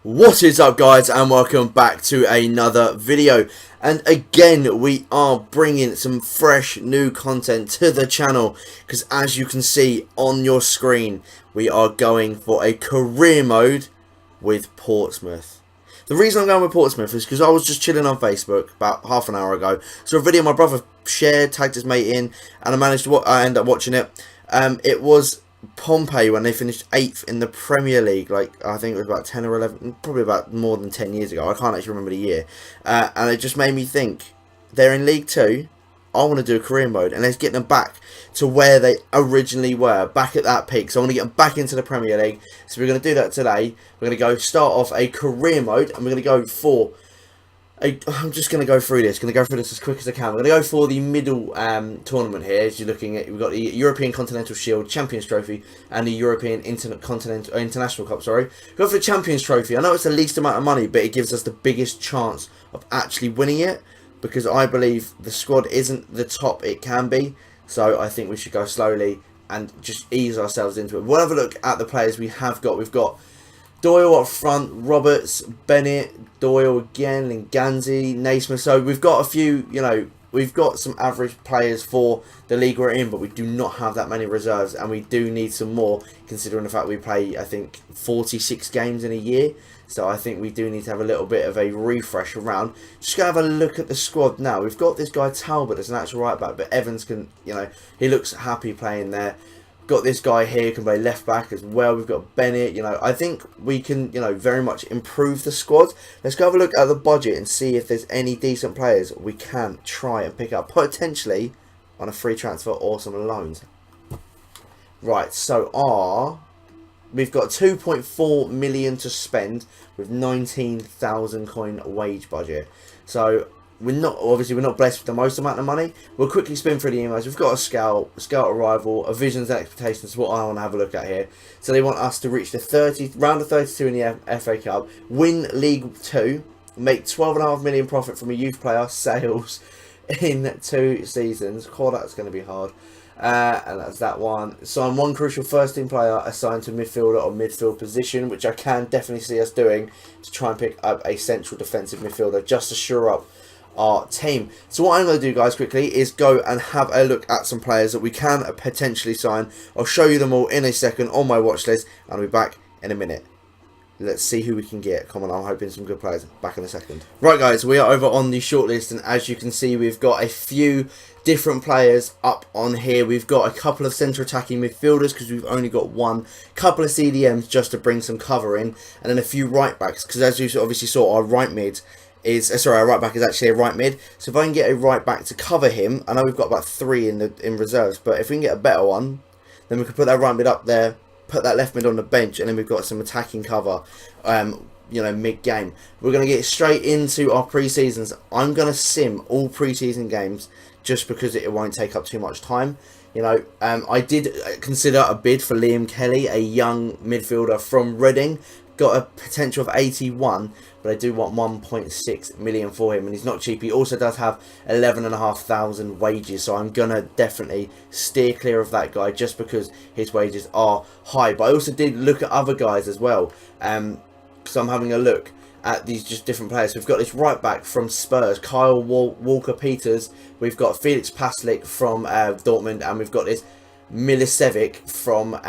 What is up, guys, and welcome back to another video. And again, we are bringing some fresh new content to the channel, because as you can see on your screen, we are going for a career mode with Portsmouth. The reason I'm going with Portsmouth is because I was just chilling on Facebook about half an hour ago. So a video my brother shared, tagged his mate in, and I managed to end up watching it. It was Pompey when they finished 8th in the Premier League, like I think it was about 10 or 11, probably about more than 10 years ago. I can't actually remember the year, and it just made me think, they're in League 2, I want to do a career mode, and let's get them back to where they originally were, back at that peak. So I want to get them back into the Premier League, so we're going to do that today. We're going to go start off a career mode, and we're going to go for I'm just going to go through this. Going to go through this as quick as I can. We're going to go for the middle tournament here. As you're looking at, we've got the European Continental Shield, Champions Trophy, and the European International Cup. Sorry, go for the Champions Trophy. I know it's the least amount of money, but it gives us the biggest chance of actually winning it, because I believe the squad isn't the top it can be. So I think we should go slowly and just ease ourselves into it. We'll have a look at the players we have got. We've got Doyle up front, Roberts, Bennett, Doyle again, Linganzi, Naismith. So we've got a few, we've got some average players for the league we're in, but we do not have that many reserves, and we do need some more, considering the fact we play, I think, 46 games in a year. So I think we do need to have a little bit of a refresh around. Just going to have a look at the squad now. We've got this guy Talbot as an actual right back, but Evans can, he looks happy playing there. Got this guy here who can play left back as well. We've got Bennett. I think we can, very much improve the squad. Let's go have a look at the budget and see if there's any decent players we can try and pick up, potentially on a free transfer or some loans. Right, so we've got 2.4 million to spend with 19,000 coin wage budget. So we're not blessed with the most amount of money. We'll quickly spin through the emails. We've got a scout arrival, a visions and expectations. What I want to have a look at here. So they want us to reach the round of 32 in the FA Cup, win League 2, make 12.5 million profit from a youth player sales in 2 seasons. Oh, that's going to be hard. And that's that one. Sign one crucial first team player assigned to midfielder or midfield position, which I can definitely see us doing, to try and pick up a central defensive midfielder just to shore up our team. So what I'm going to do, guys, quickly is go and have a look at some players that we can potentially sign. I'll show you them all in a second on my watch list, and I'll be back in a minute. Let's see who we can get. Come on, I'm hoping some good players. Back in a second. Right, guys, we are over on the shortlist, and as you can see, we've got a few different players up on here. We've got a couple of centre attacking midfielders, because we've only got one, couple of CDMs just to bring some cover in, and then a few right backs, because as you obviously saw, our right mid is our right back is actually a right mid. So if I can get a right back to cover him, I know we've got about 3 in reserves, but if we can get a better one, then we can put that right mid up there, put that left mid on the bench, and then we've got some attacking cover, mid-game. We're going to get straight into our pre-seasons. I'm going to sim all pre-season games just because it won't take up too much time. I did consider a bid for Liam Kelly, a young midfielder from Reading. Got a potential of 81, but I do want 1.6 million for him, and he's not cheap. He also does have 11,500 wages, so I'm gonna definitely steer clear of that guy just because his wages are high. But I also did look at other guys as well, because I'm having a look at these just different players. We've got this right back from Spurs, Kyle Walker-Peters. We've got Felix Paslick from Dortmund, and we've got this Milicevic from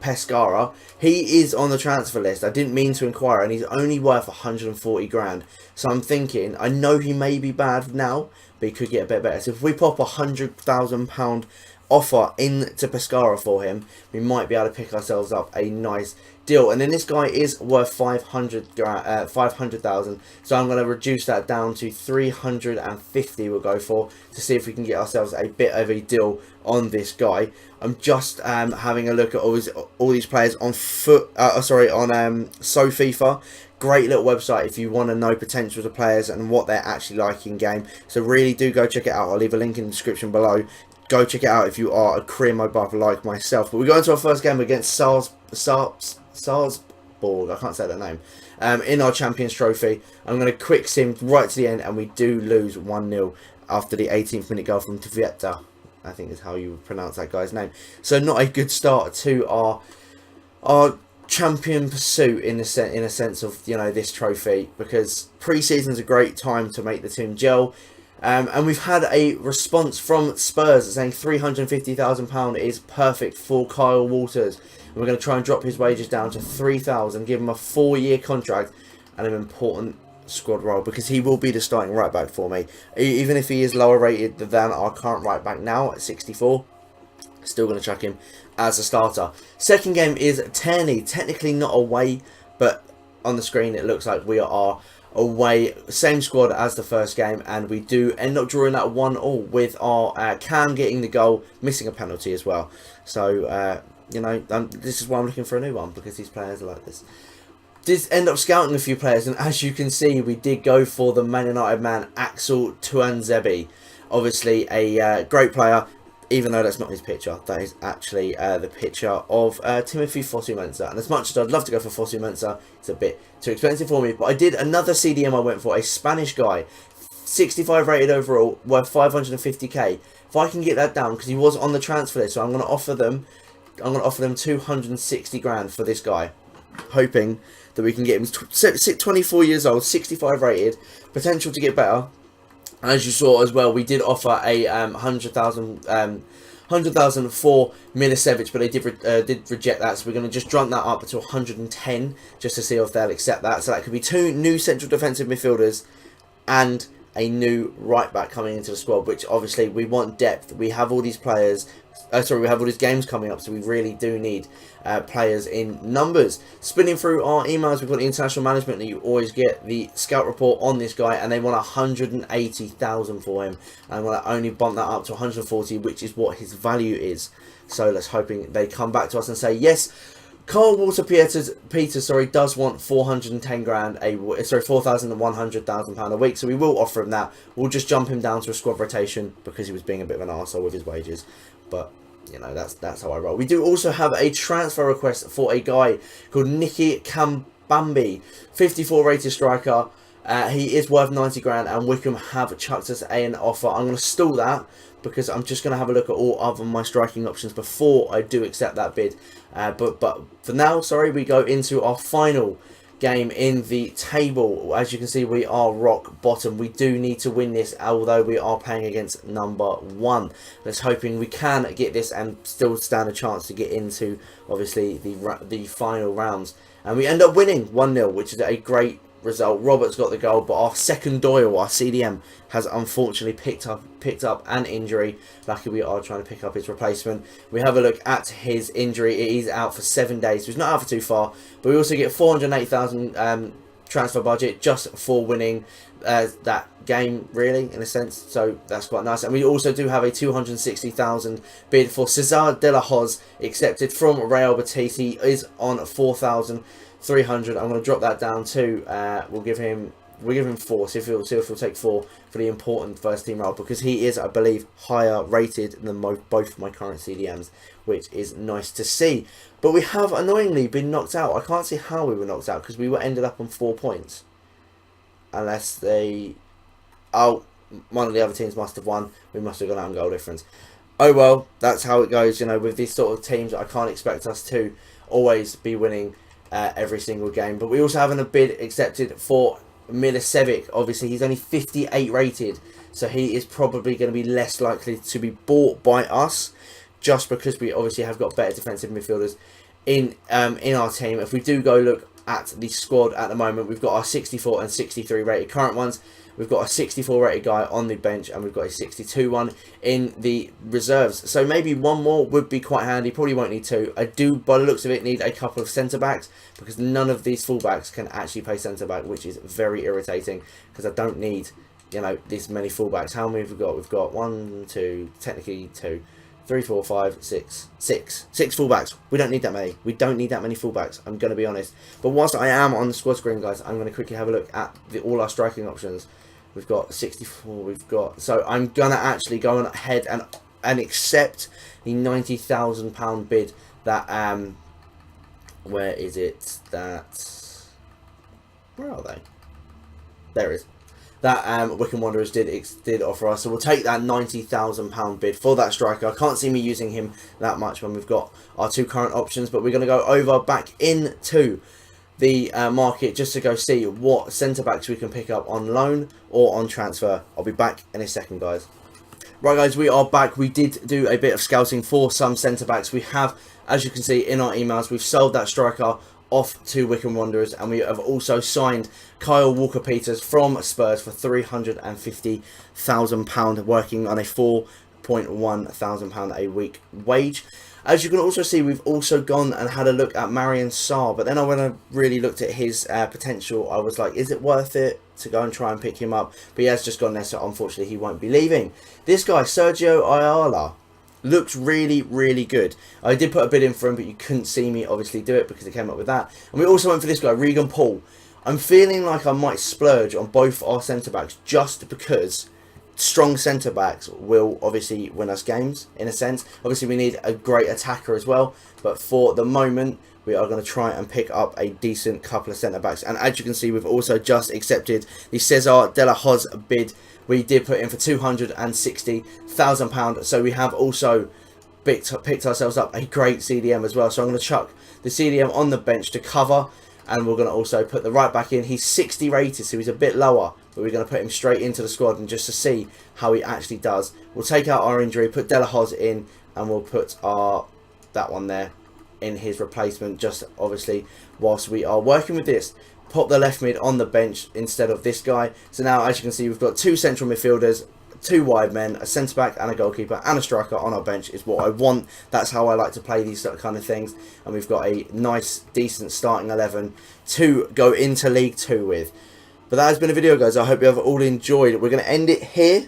Pescara. He is on the transfer list. I didn't mean to inquire, and he's only worth 140 grand. So I'm thinking, I know he may be bad now, but he could get a bit better. So if we pop £100,000 offer into Pescara for him, we might be able to pick ourselves up a nice deal. And then this guy is worth 500,000, so I'm going to reduce that down to 350. We'll go for, to see if we can get ourselves a bit of a deal on this guy. I'm just having a look at all these players on FIFA. Great little website if you want to know potentials of players and what they're actually like in game. So really do go check it out. I'll leave a link in the description below. Go check it out if you are a career mode buff like myself. But we go into our first game against Salzburg. I can't say that name. In our Champions Trophy. I'm going to quick sim right to the end, and we do lose 1-0 after the 18th minute goal from Tvieta, I think is how you pronounce that guy's name. So not a good start to our champion pursuit in a sense of, you know, this trophy, because pre-season's a great time to make the team gel. And we've had a response from Spurs saying £350,000 is perfect for Kyle Walters. And we're going to try and drop his wages down to £3,000, give him a 4-year contract and an important squad role, because he will be the starting right back for me. Even if he is lower rated than our current right back now at 64, still going to chuck him as a starter. Second game is Tierney, technically not away, but on the screen it looks like we are away. Same squad as the first game, and we do end up drawing that 1-1 with our Cam getting the goal, missing a penalty as well. So you know, this is why I'm looking for a new one, because these players are like this. Did end up scouting a few players, and as you can see, we did go for the Man United man Axel Tuanzebe. Obviously a great player, even though that's not his picture. That is actually the picture of Timothy Fosu-Mensah. And as much as I'd love to go for Fosu-Mensah, it's a bit too expensive for me. But I did another CDM I went for, a Spanish guy, 65 rated overall, worth 550k. If I can get that down, because he was on the transfer list, so I'm going to offer them 260 grand for this guy, hoping that we can get him. 24 years old, 65 rated, potential to get better. As you saw as well, we did offer a 100,000 for Milicevic, but they did reject that. So we're going to just jump that up to 110 just to see if they'll accept that. So that could be 2 new central defensive midfielders and a new right back coming into the squad, which obviously we want depth. We have all these players. We have all these games coming up, so we really do need players in numbers. Spinning through our emails, we've got the international management that you always get the scout report on this guy, and they want 180,000 for him. And I'm going to only bump that up to 140, which is what his value is. So let's hoping they come back to us and say yes. Carl Walter Peters does want 410 grand £4,100,000 a week, so we will offer him that. We'll just jump him down to a squad rotation because he was being a bit of an arsehole with his wages. But you know, that's how I roll. We do also have a transfer request for a guy called Nicky Kambambi, 54 rated striker. He is worth 90 grand, and Wickham have chucked us an offer. I'm going to stall that because I'm just going to have a look at all other my striking options before I do accept that bid. But for now, we go into our final game in the table. As you can see, we are rock bottom. We do need to win this, although we are playing against number 1. Let's hoping we can get this and still stand a chance to get into obviously the final rounds. And we end up winning 1-0, which is a great result. Robert's got the goal, but our second Doyle, our CDM, has unfortunately picked up an injury. Lucky we are trying to pick up his replacement. We have a look at his injury. He's out for 7 days, so he's not out for too far. But we also get 408,000 transfer budget just for winning that game, really, in a sense. So that's quite nice. And we also do have a 260,000 bid for Cesar de la Hoz, accepted from Real Betis. He is on 4,300. I'm going to drop that down to we'll give him 4. See if he'll take 4 for the important first team role, because he is, I believe, higher rated than both my current CDMs, which is nice to see. But we have annoyingly been knocked out. I can't see how we were knocked out, because we were ended up on 4 points, unless they one of the other teams must have won. We must have gone out in goal difference. Oh well, that's how it goes. You know, with these sort of teams, I can't expect us to always be winning every single game. But we also have a bid accepted for Milicevic. Obviously, he's only 58 rated, so he is probably going to be less likely to be bought by us, just because we obviously have got better defensive midfielders in our team. If we do go look at the squad at the moment, we've got our 64 and 63 rated current ones. We've got a 64 rated guy on the bench, and we've got a 62 one in the reserves. So maybe one more would be quite handy. Probably won't need 2. I do, by the looks of it, need a couple of centre backs, because none of these fullbacks can actually play centre back, which is very irritating, because I don't need, you know, this many fullbacks. How many have we got? We've got 1, 2, technically 2, 3, 4, 5, 6 fullbacks. We don't need that many. We don't need that many fullbacks, I'm going to be honest. But whilst I am on the squad screen, guys, I'm going to quickly have a look at all our striking options. We've got 64, so I'm going to actually go ahead and accept the £90,000 bid that, where is it? Where are they? There it is. that Wycombe Wanderers did offer us. So we'll take that £90,000 bid for that striker. I can't see me using him that much when we've got our two current options, but we're going to go over back into the market just to go see what centre backs we can pick up on loan or on transfer. I'll be back in a second, guys. Right, guys, we are back. We did do a bit of scouting for some centre backs. We have, as you can see in our emails, we've sold that striker off to Wycombe Wanderers, and we have also signed Kyle Walker-Peters from Spurs for £350,000, working on a £4,100 a week wage. As you can also see, we've also gone and had a look at Marion Sarr, but then when I really looked at his potential, I was like, is it worth it to go and try and pick him up? But he has just gone there, so unfortunately he won't be leaving. This guy, Sergio Ayala, looks really, really good. I did put a bid in for him, but you couldn't see me obviously do it because it came up with that. And we also went for this guy, Regan Paul. I'm feeling like I might splurge on both our centre-backs just because strong centre-backs will obviously win us games, in a sense. Obviously, we need a great attacker as well. But for the moment, we are going to try and pick up a decent couple of centre-backs. And as you can see, we've also just accepted the Cesar de la Hoz bid. We did put in for £260,000. So we have also picked ourselves up a great CDM as well. So I'm going to chuck the CDM on the bench to cover. And we're going to also put the right back in. He's 60 rated, so he's a bit lower. But we're going to put him straight into the squad and just to see how he actually does. We'll take out our injury, put De La Hoz in, and we'll put that one there in his replacement. Just obviously whilst we are working with this. Pop the left mid on the bench instead of this guy. So now, as you can see, we've got two central midfielders, two wide men, a centre back and a goalkeeper and a striker on our bench is what I want. That's how I like to play these kind of things. And we've got a nice, decent starting 11 to go into League 2 with. But that has been a video, guys. I hope you have all enjoyed. We're going to end it here.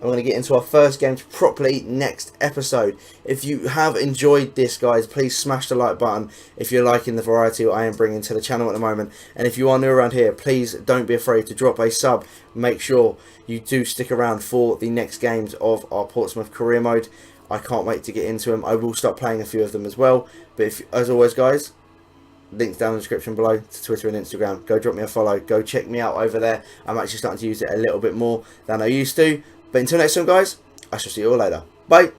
I'm going to get into our first game properly next episode. If you have enjoyed this, guys, please smash the like button if you're liking the variety I am bringing to the channel at the moment. And if you are new around here, please don't be afraid to drop a sub. Make sure you do stick around for the next games of our Portsmouth Career Mode. I can't wait to get into them. I will start playing a few of them as well. But if, as always, guys, links down in the description below to Twitter and Instagram. Go drop me a follow. Go check me out over there. I'm actually starting to use it a little bit more than I used to. But until next time, guys, I shall see you all later. Bye.